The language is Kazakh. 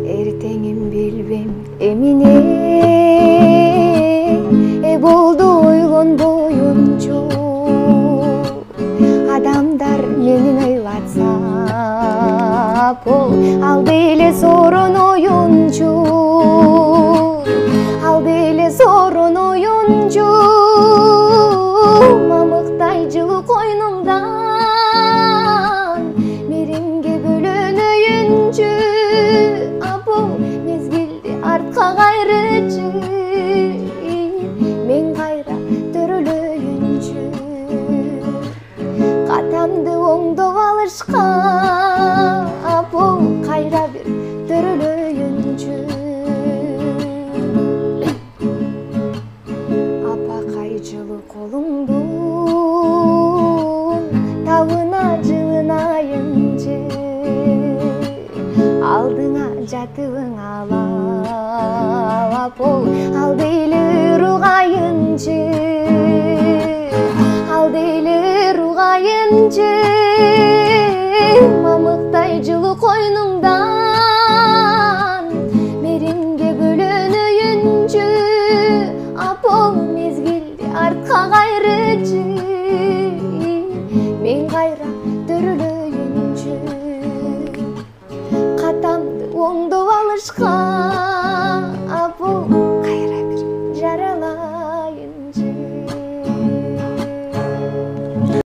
Ertеңim bilbem emine, boldu ойлонбоюнчу. Адамдар менин ыйлатса, алды эле сорон оюнчу, алды эле сорон оюнчу. Мамыктай жылы койнумдан меримге бөлөнөйүнчү. Мезгилди артка кайрычы, мен кайра төрөлөйүнчү. Катамды оңдоп алышка, кайра бир төрөлөйүнчү. Апакай жылы колуңдун табына жылынайынчы, алдыңа жатыбың алап, алды эле ургайынчы, алды эле ургайынчы.